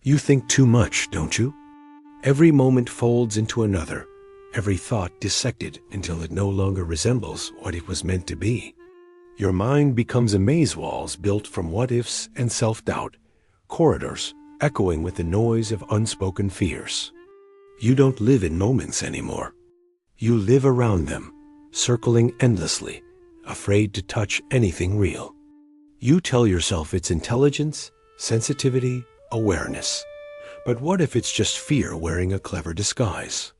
You think too much, don't you? Every moment folds into another, every thought dissected until it no longer resembles what it was meant to be. Your mind becomes a maze walls built from what-ifs and self-doubt, corridors echoing with the noise of unspoken fears. You don't live in moments anymore. You live around them, circling endlessly, afraid to touch anything real. You tell yourself it's intelligence, sensitivity, awareness. But what if it's just fear wearing a clever disguise?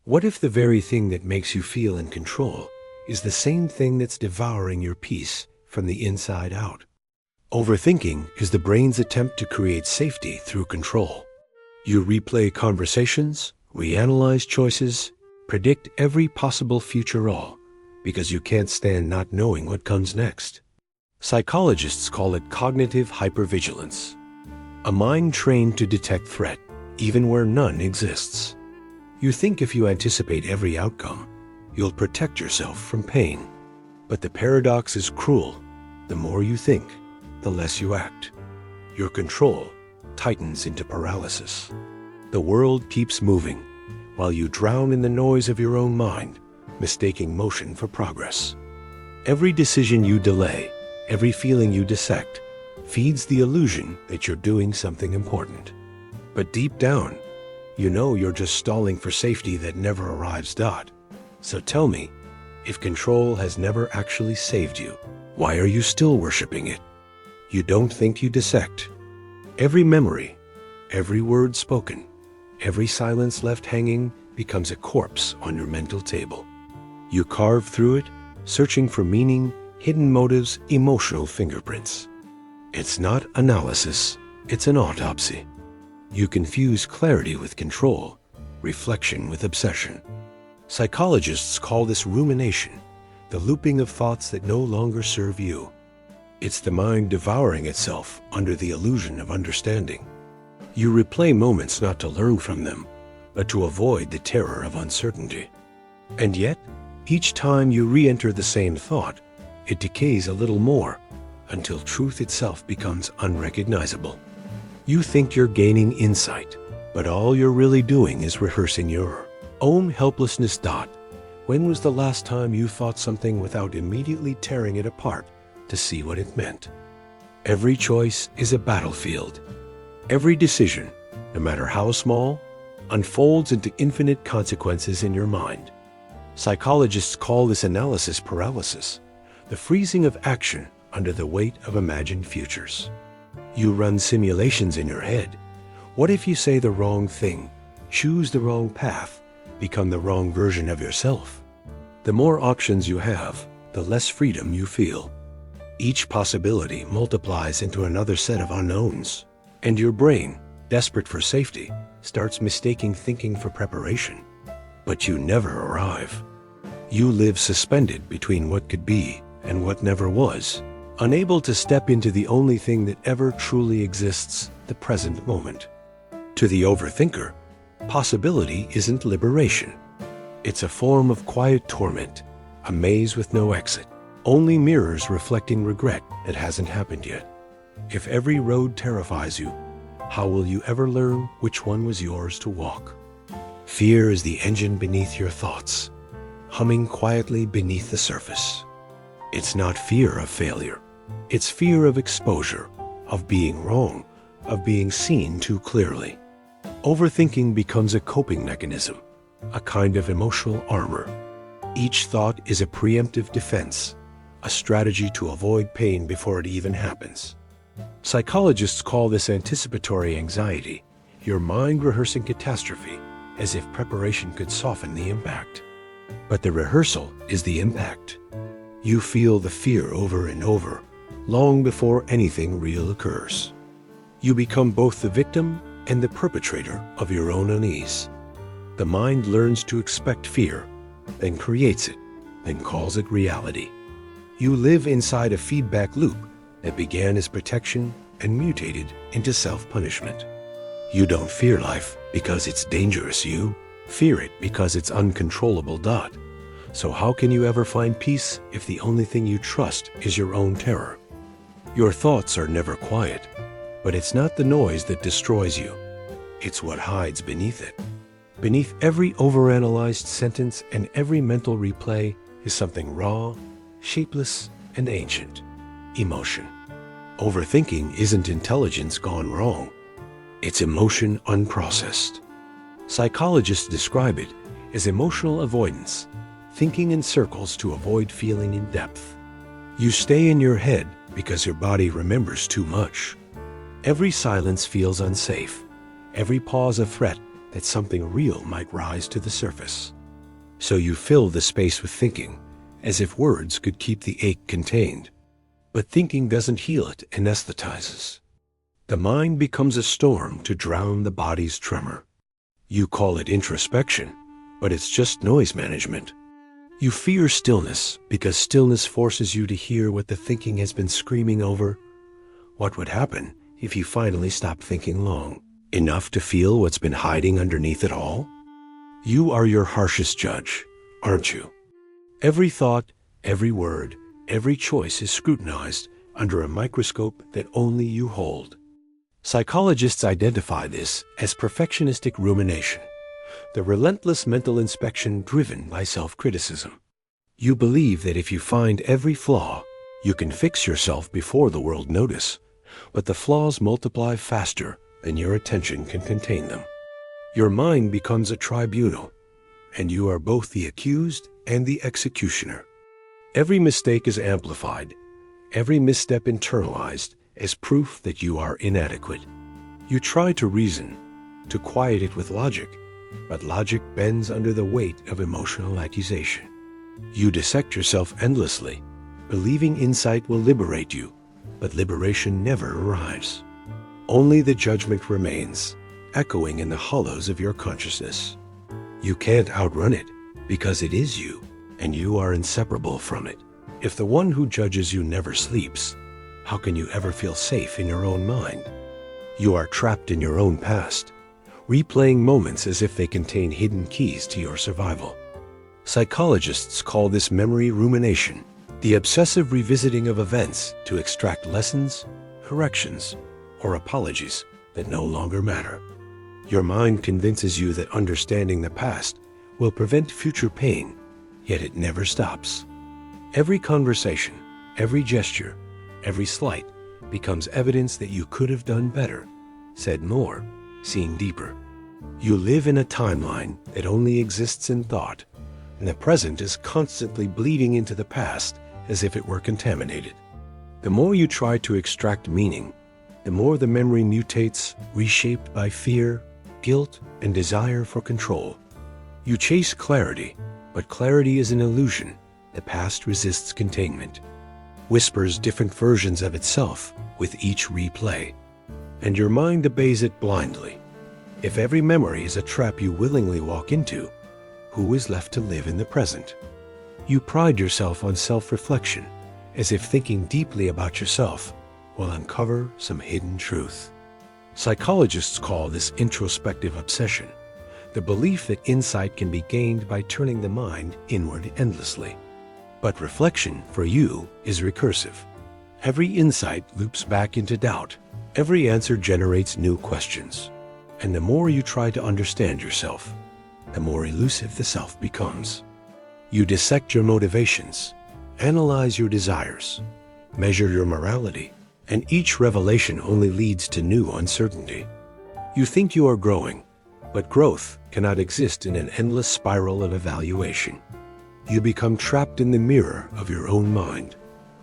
What if the very thing that makes you feel in control is the same thing that's devouring your peace from the inside out? Overthinking is the brain's attempt to create safety through control. You replay conversations, reanalyze choices, predict every possible future all, because you can't stand not knowing what comes next. Psychologists call it cognitive hypervigilance, a mind trained to detect threat, even where none exists. You think if you anticipate every outcome, you'll protect yourself from pain. But the paradox is cruel. The more you think, the less you act. Your control tightens into paralysis. The world keeps moving, while you drown in the noise of your own mind, mistaking motion for progress. Every decision you delay, every feeling you dissect, feeds the illusion that you're doing something important. But deep down, you know you're just stalling for safety that never arrives. So tell me, if control has never actually saved you, why are you still worshiping it? You don't think you dissect. Every memory, every word spoken, every silence left hanging becomes a corpse on your mental table. You carve through it, searching for meaning, hidden motives, emotional fingerprints. It's not analysis, it's an autopsy. You confuse clarity with control, reflection with obsession. Psychologists call this rumination, the looping of thoughts that no longer serve you. It's the mind devouring itself under the illusion of understanding. You replay moments not to learn from them, but to avoid the terror of uncertainty. And yet, each time you re-enter the same thought, it decays a little more, until truth itself becomes unrecognizable. You think you're gaining insight, but all you're really doing is rehearsing your own helplessness. When was the last time you thought something without immediately tearing it apart to see what it meant? Every choice is a battlefield. Every decision, no matter how small, unfolds into infinite consequences in your mind. Psychologists call this analysis paralysis, the freezing of action under the weight of imagined futures. You run simulations in your head. What if you say the wrong thing, choose the wrong path, become the wrong version of yourself? The more options you have, the less freedom you feel. Each possibility multiplies into another set of unknowns, and your brain, desperate for safety, starts mistaking thinking for preparation. But you never arrive. You live suspended between what could be and what never was, unable to step into the only thing that ever truly exists, the present moment. To the overthinker, possibility isn't liberation. It's a form of quiet torment, a maze with no exit, only mirrors reflecting regret that hasn't happened yet. If every road terrifies you, how will you ever learn which one was yours to walk? Fear is the engine beneath your thoughts, humming quietly beneath the surface. It's not fear of failure. It's fear of exposure, of being wrong, of being seen too clearly. Overthinking becomes a coping mechanism, a kind of emotional armor. Each thought is a preemptive defense, a strategy to avoid pain before it even happens. Psychologists call this anticipatory anxiety, your mind rehearsing catastrophe as if preparation could soften the impact. But the rehearsal is the impact. You feel the fear over and over, long before anything real occurs. You become both the victim and the perpetrator of your own unease. The mind learns to expect fear, then creates it, then calls it reality. You live inside a feedback loop that began as protection and mutated into self-punishment. You don't fear life because it's dangerous. You fear it because it's uncontrollable. So how can you ever find peace if the only thing you trust is your own terror? Your thoughts are never quiet, but it's not the noise that destroys you. it's what hides beneath it. Beneath every overanalyzed sentence and every mental replay is something raw, shapeless, and ancient: emotion. Overthinking isn't intelligence gone wrong. It's emotion unprocessed. Psychologists describe it as emotional avoidance, thinking in circles to avoid feeling in depth. You stay in your head because your body remembers too much. Every silence feels unsafe. Every pause a threat that something real might rise to the surface. So you fill the space with thinking, as if words could keep the ache contained. But thinking doesn't heal, it anesthetizes. The mind becomes a storm to drown the body's tremor. You call it introspection, but it's just noise management. You fear stillness because stillness forces you to hear what the thinking has been screaming over. What would happen if you finally stopped thinking long enough to feel what's been hiding underneath it all? You are your harshest judge, aren't you? Every thought, every word, every choice is scrutinized under a microscope that only you hold. Psychologists identify this as perfectionistic rumination, the relentless mental inspection driven by self-criticism. You believe that if you find every flaw, you can fix yourself before the world notice, but the flaws multiply faster than your attention can contain them. Your mind becomes a tribunal, and you are both the accused and the executioner. Every mistake is amplified, every misstep internalized as proof that you are inadequate. You try to reason, to quiet it with logic, but logic bends under the weight of emotional accusation. You dissect yourself endlessly, believing insight will liberate you, but liberation never arrives. Only the judgment remains, echoing in the hollows of your consciousness. You can't outrun it, because it is you, and you are inseparable from it. If the one who judges you never sleeps, how can you ever feel safe in your own mind? You are trapped in your own past, replaying moments as if they contain hidden keys to your survival. Psychologists call this memory rumination, the obsessive revisiting of events to extract lessons, corrections, or apologies that no longer matter. Your mind convinces you that understanding the past will prevent future pain, yet it never stops. Every conversation, every gesture, every slight becomes evidence that you could have done better, said more, seen deeper. You live in a timeline that only exists in thought, and the present is constantly bleeding into the past as if it were contaminated. The more you try to extract meaning, the more the memory mutates, reshaped by fear, guilt, and desire for control. You chase clarity, but clarity is an illusion. The past resists containment, whispers different versions of itself with each replay, and your mind obeys it blindly. If every memory is a trap you willingly walk into, who is left to live in the present? You pride yourself on self-reflection, as if thinking deeply about yourself will uncover some hidden truth. Psychologists call this introspective obsession, the belief that insight can be gained by turning the mind inward endlessly. But reflection, for you, is recursive. Every insight loops back into doubt. Every answer generates new questions. And the more you try to understand yourself, the more elusive the self becomes. You dissect your motivations, analyze your desires, measure your morality, and each revelation only leads to new uncertainty. You think you are growing, but growth cannot exist in an endless spiral of evaluation. You become trapped in the mirror of your own mind,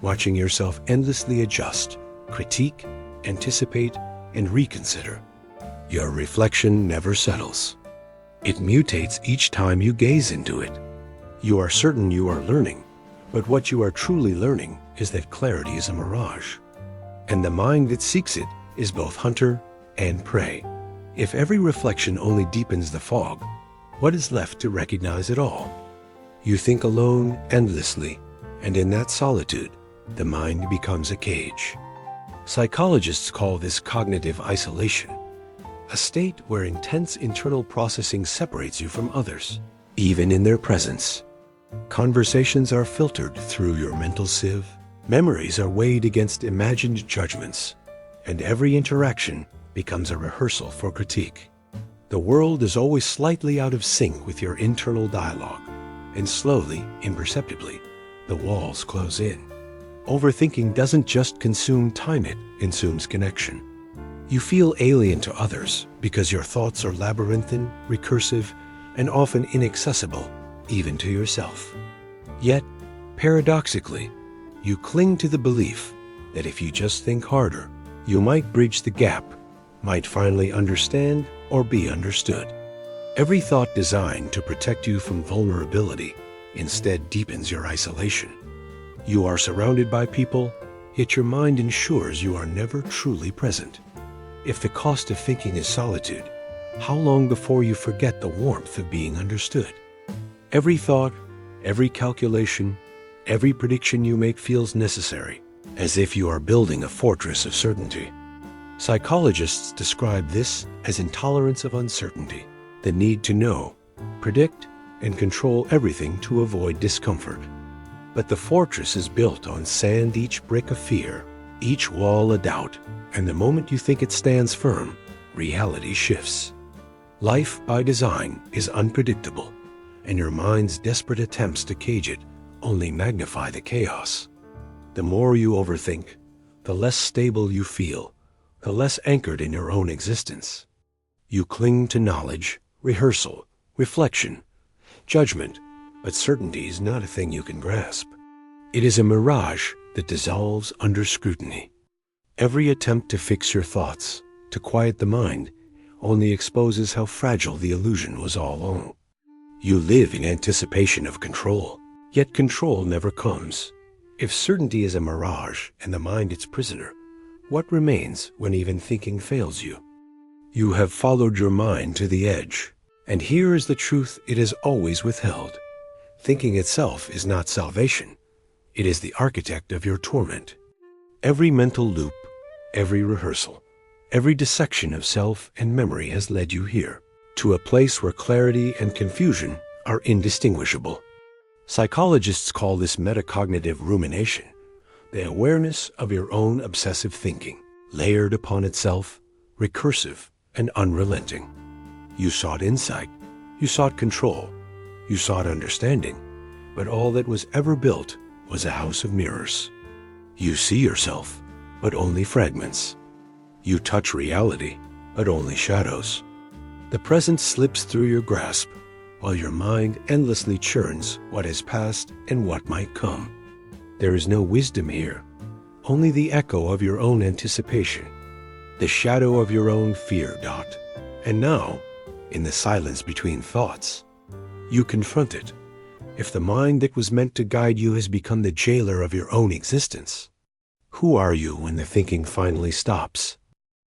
watching yourself endlessly adjust, critique, anticipate, and reconsider. Your reflection never settles. It mutates each time you gaze into it. You are certain you are learning, but what you are truly learning is that clarity is a mirage, and the mind that seeks it is both hunter and prey. If every reflection only deepens the fog, what is left to recognize it all? You think alone endlessly, and in that solitude, the mind becomes a cage. Psychologists call this cognitive isolation, a state where intense internal processing separates you from others, even in their presence. Conversations are filtered through your mental sieve, memories are weighed against imagined judgments, and every interaction becomes a rehearsal for critique. The world is always slightly out of sync with your internal dialogue, and slowly, imperceptibly, the walls close in. Overthinking doesn't just consume time, it consumes connection. You feel alien to others because your thoughts are labyrinthine, recursive, and often inaccessible, even to yourself. Yet, paradoxically, you cling to the belief that if you just think harder, you might bridge the gap, might finally understand or be understood. Every thought designed to protect you from vulnerability instead deepens your isolation. You are surrounded by people, yet your mind ensures you are never truly present. If the cost of thinking is solitude, how long before you forget the warmth of being understood? Every thought, every calculation, every prediction you make feels necessary, as if you are building a fortress of certainty. Psychologists describe this as intolerance of uncertainty, the need to know, predict, and control everything to avoid discomfort. But the fortress is built on sand, each brick a fear, each wall a doubt, and the moment you think it stands firm, reality shifts. Life, by design, is unpredictable, and your mind's desperate attempts to cage it only magnify the chaos. The more you overthink, the less stable you feel, the less anchored in your own existence. You cling to knowledge, rehearsal, reflection, judgment, but certainty is not a thing you can grasp. It is a mirage that dissolves under scrutiny. Every attempt to fix your thoughts, to quiet the mind, only exposes how fragile the illusion was all along. You live in anticipation of control, yet control never comes. If certainty is a mirage and the mind its prisoner, what remains when even thinking fails you? You have followed your mind to the edge, and here is the truth it has always withheld. Thinking itself is not salvation. It is the architect of your torment. Every mental loop, every rehearsal, every dissection of self and memory has led you here, to a place where clarity and confusion are indistinguishable. Psychologists call this metacognitive rumination, the awareness of your own obsessive thinking, layered upon itself, recursive and unrelenting. You sought insight, you sought control, you sought understanding, but all that was ever built was a house of mirrors. You see yourself, but only fragments. You touch reality, but only shadows. The present slips through your grasp, while your mind endlessly churns what has passed and what might come. There is no wisdom here, only the echo of your own anticipation, the shadow of your own fear. And now, in the silence between thoughts, you confront it. If the mind that was meant to guide you has become the jailer of your own existence, who are you when the thinking finally stops?